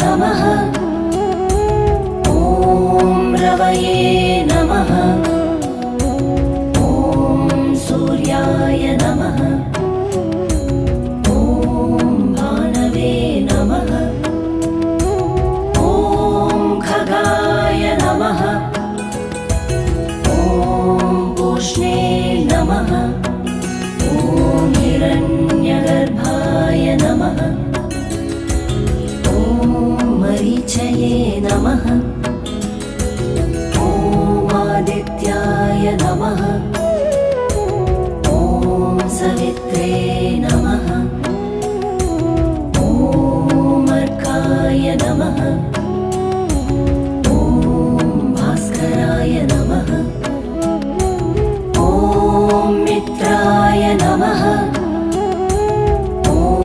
नमः। ॐ रवये नमः। ॐ सूर्याय नमः। ॐ भानवे नमः। ॐ खगाय नमः। ॐ पूष्णे नमः। ॐ हिरण्यगर्भाय नमः। ॐ मरीचये नमः। ॐ आदित्याय नमः। ॐ सवित्रे